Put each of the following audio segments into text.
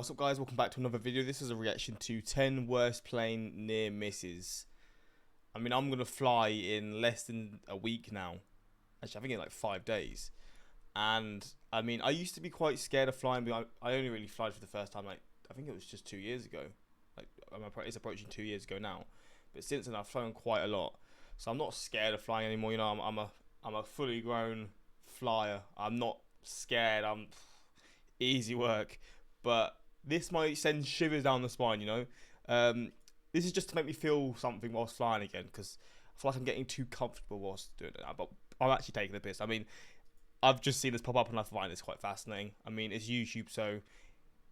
What's up guys, welcome back to another video. This is a reaction to 10 worst plane near misses. I mean, I'm going to fly in less than a week now. Actually, I think in like 5 days. And I mean, I used to be quite scared of flying, but I only really flew for the first time, like, I think it was just 2 years ago. Like, it's approaching 2 years ago now. But since then, I've flown quite a lot. So I'm not scared of flying anymore. You know, I'm a fully grown flyer. I'm not scared. I'm easy work. But this might send shivers down the spine, you know. This is just to make me feel something whilst flying again, because I feel like I'm getting too comfortable whilst doing it. But I'm actually taking the piss. I mean, I've just seen this pop up and I find this quite fascinating. I mean, it's YouTube, so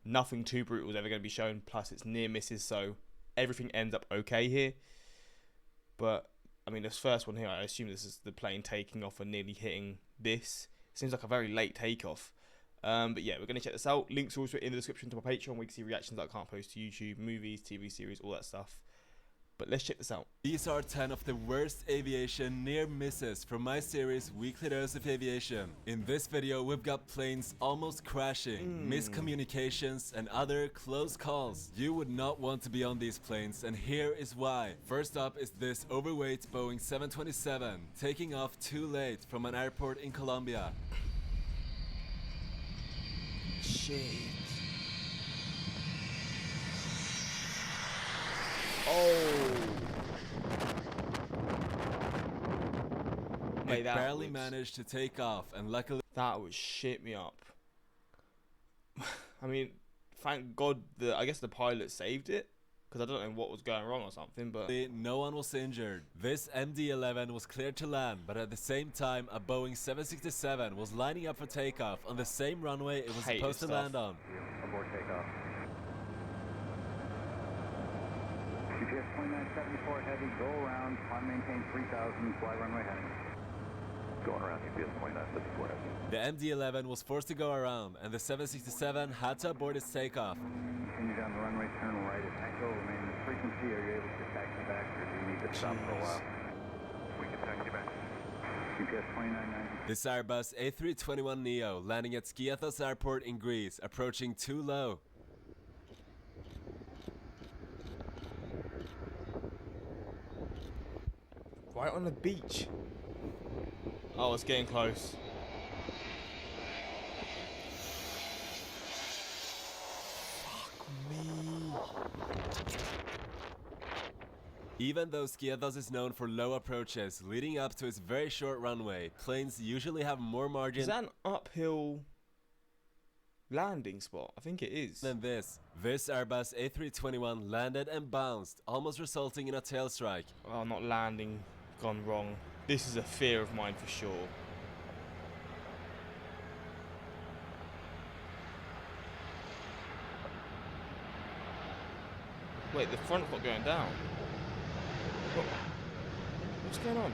nothing too brutal is ever going to be shown. Plus, it's near misses, so everything ends up okay here. But I mean, this first one here, I assume this is the plane taking off and nearly hitting this. It seems like a very late takeoff. But yeah, we're going to check this out. Links are also in the description to my Patreon, where you can see reactions that I can't post to YouTube, movies, TV series, all that stuff. But let's check this out. These are 10 of the worst aviation near misses from my series Weekly Dose of Aviation. In this video, we've got planes almost crashing, miscommunications, and other close calls. You would not want to be on these planes, and here is why. First up is this overweight Boeing 727 taking off too late from an airport in Colombia. Shit. Oh. It barely managed to take off, and luckily that would shit me up. I mean, thank God I guess the pilot saved it, because I don't know what was going wrong or something, but no one was injured. This MD-11 was cleared to land, but at the same time, a Boeing 767 was lining up for takeoff on the same runway it was supposed to land on. Abort takeoff. GPS 2974 heavy, go around, climb maintain 3000, fly runway heading. Going around, GPS 2974 heavy. The MD-11 was forced to go around, and the 767 had to abort its takeoff. Continue down the runway, turn right at Echo, remain in frequency. Are you able to taxi back, or do you need to stop for a while? We can taxi back. GPS 2990. This Airbus A321neo landing at Skiathos Airport in Greece, approaching too low. right on the beach. Oh, it's getting close. Fuck me. Even though Skiathos is known for low approaches leading up to its very short runway, planes usually have more margin. Is that an uphill landing spot? I think it is. Than this. This Airbus A321 landed and bounced, almost resulting in a tail strike. Oh, not landing, gone wrong. This is a fear of mine for sure. Wait, the front's not going down. What's going on?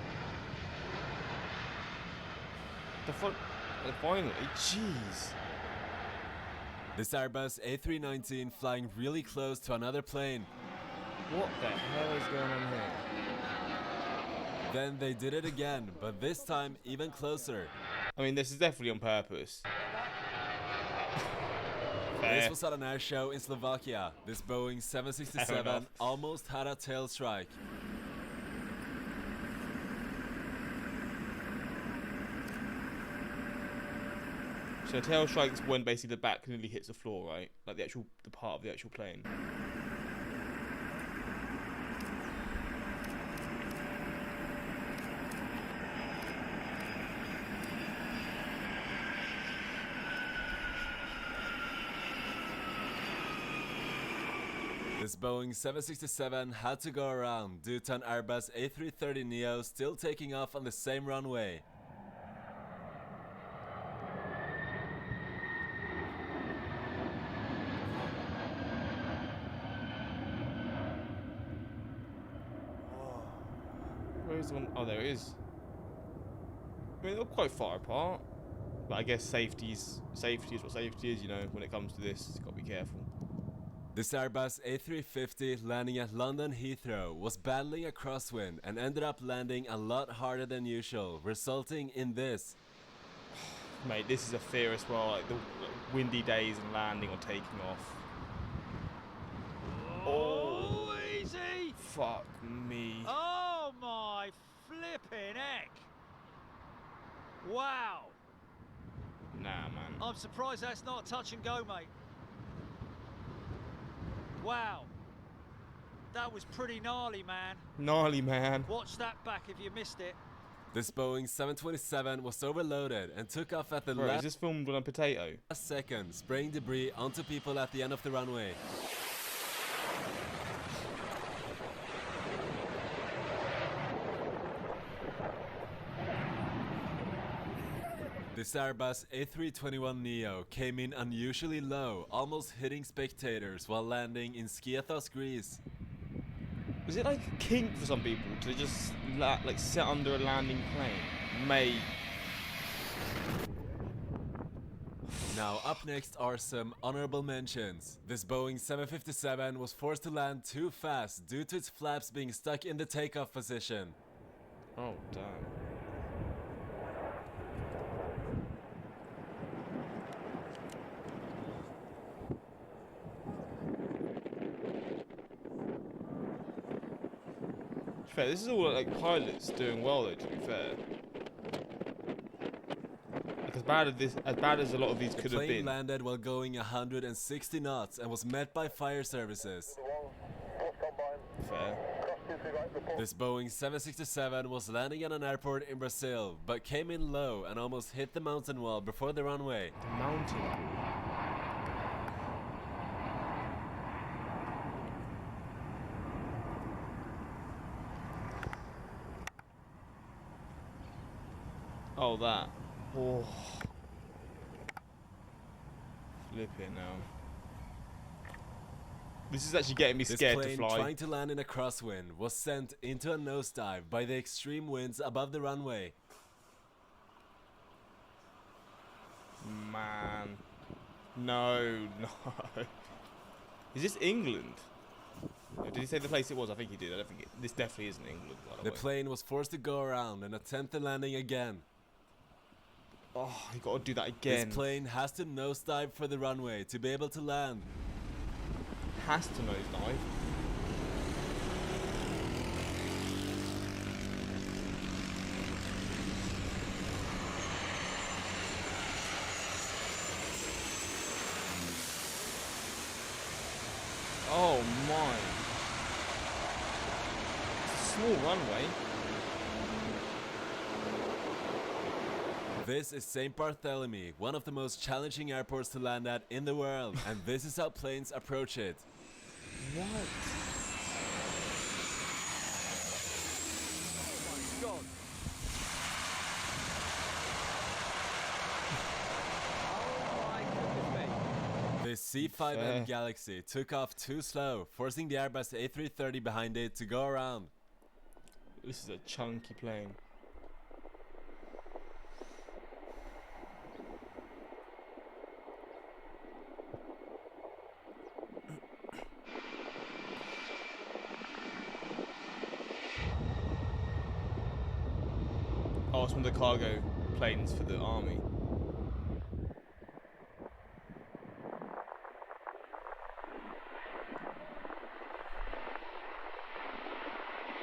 The front, finally, jeez. This Airbus A319 flying really close to another plane. What the hell is going on here? Then they did it again, but this time even closer. I mean, this is definitely on purpose. This was at an air show in Slovakia. This Boeing 767 almost had a tail strike. So tail strikes when basically the back nearly hits the floor, right? Like the part of the actual plane. This Boeing 767 had to go around due to an Airbus A330neo still taking off on the same runway. Where's the one? Oh, there it is. I mean, they're quite far apart. But I guess safety is what safety is, you know, when it comes to this. You've got to be careful. This Airbus A350 landing at London Heathrow was battling a crosswind and ended up landing a lot harder than usual, resulting in this. Mate, this is a fear as well, like the windy days and landing or taking off. Oh, easy! fuck me. Oh my flipping heck! Wow! Nah, man. I'm surprised that's not touch and go, mate. Wow. That was pretty gnarly, man. Gnarly, man. Watch that back if you missed it. This Boeing 727 was overloaded and took off at the Bro, is last this filmed on a potato? second, spraying debris onto people at the end of the runway. This Airbus A321neo came in unusually low, almost hitting spectators while landing in Skiathos, Greece. Was it like a kink for some people to just like sit under a landing plane? Mate. Now up next are some honorable mentions. This Boeing 757 was forced to land too fast due to its flaps being stuck in the takeoff position. Oh, damn. Fair, this is all like pilots doing well though, to be fair. Like as bad as a lot of these The could have plane been. landed while going 160 knots and was met by fire services. Fair. This Boeing 767 was landing at an airport in Brazil, but came in low and almost hit the mountain wall before the runway. The mountain. Oh, that. Oh. Flip it now. This is actually getting me This scared to plane, fly. trying to land in a crosswind, was sent into a nosedive by the extreme winds above the runway. Man. No, no. Is this England? Did he say the place it was? I think he did. I don't think this definitely isn't England, by the The way. plane was forced to go around and attempt the landing again. Oh, you got to do that again. This plane has to nosedive for the runway to be able to land. Has to nosedive. Oh my. It's a small runway. This is St. Barthélemy, one of the most challenging airports to land at in the world, and this is how planes approach it. What? God. Oh my goodness me. This C5M Fair. Galaxy took off too slow, forcing the Airbus A330 behind it to go around. This is a chunky plane. Oh, it's one of the cargo planes for the army.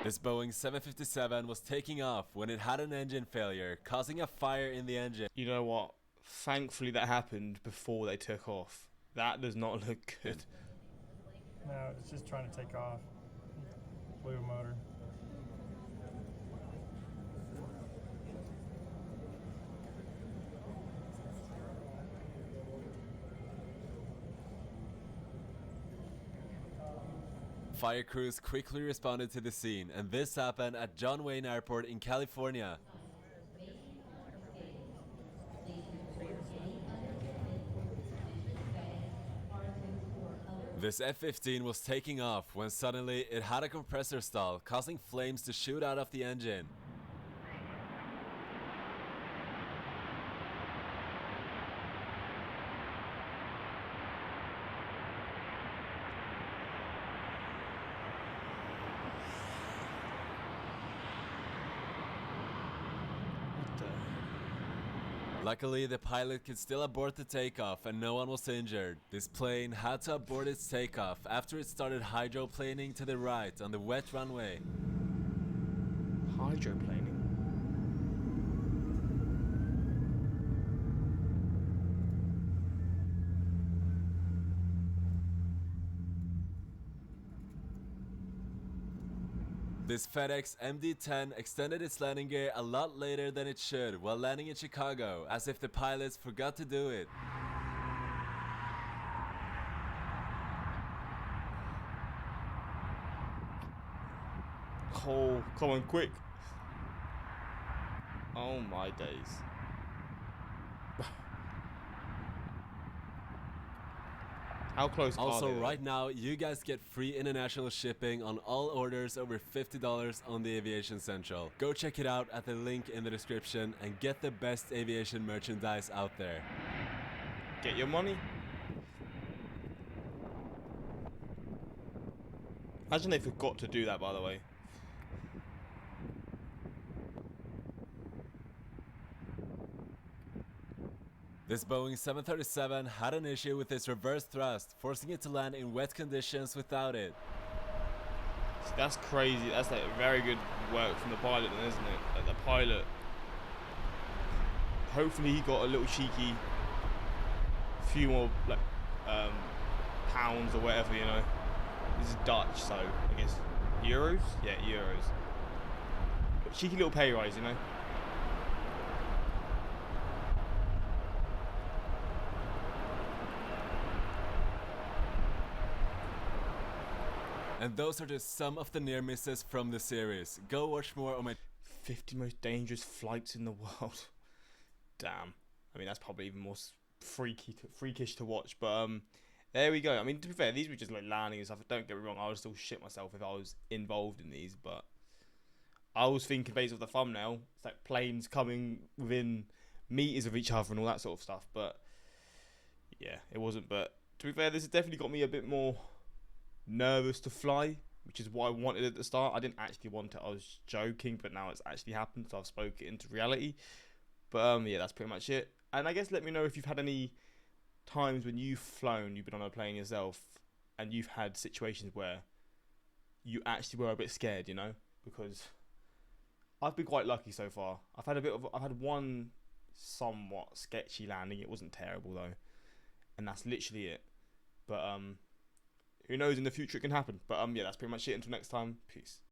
This Boeing 757 was taking off when it had an engine failure, causing a fire in the engine. You know what? Thankfully that happened before they took off. That does not look good. No, it's just trying to take off. Blew a motor. Fire crews quickly responded to the scene, and this happened at John Wayne Airport in California. This F-15 was taking off when suddenly it had a compressor stall, causing flames to shoot out of the engine. Luckily, the pilot could still abort the takeoff and no one was injured. This plane had to abort its takeoff after it started hydroplaning to the right on the wet runway. Hydroplaning. This FedEx MD-10 extended its landing gear a lot later than it should while landing in Chicago, as if the pilots forgot to do it. Oh, come on, quick. Oh my days. How close Also, are they? right now, you guys get free international shipping on all orders over $50 on the Aviation Central. Go check it out at the link in the description and get the best aviation merchandise out there. Get your money. Imagine they forgot to do that, by the way. This Boeing 737 had an issue with its reverse thrust, forcing it to land in wet conditions without it. That's crazy. That's like very good work from the pilot, then, isn't it? Like the pilot. Hopefully he got a little cheeky few more like pounds or whatever, you know. This is Dutch, so I guess euros. Yeah, euros. Cheeky little pay rise, you know. And those are just some of the near misses from the series. Go watch more on my 50 most dangerous flights in the world. Damn. I mean, that's probably even more freakish to watch. But there we go. I mean, to be fair, these were just like landing and stuff. Don't get me wrong, I would still shit myself if I was involved in these. But I was thinking, based off the thumbnail, it's like planes coming within meters of each other and all that sort of stuff. But yeah, it wasn't. But to be fair, this has definitely got me a bit more nervous to fly, which is what I wanted at the start. I didn't actually want it. I was joking, but now it's actually happened, so I've spoken it into reality. But yeah, that's pretty much it. And I guess let me know if you've had any times when you've flown, you've been on a plane yourself, and you've had situations where you actually were a bit scared, you know, because I've been quite lucky so far. I've had one somewhat sketchy landing. It wasn't terrible though, and that's literally it. But who knows, in the future it can happen. But yeah, that's pretty much it. Until next time, peace.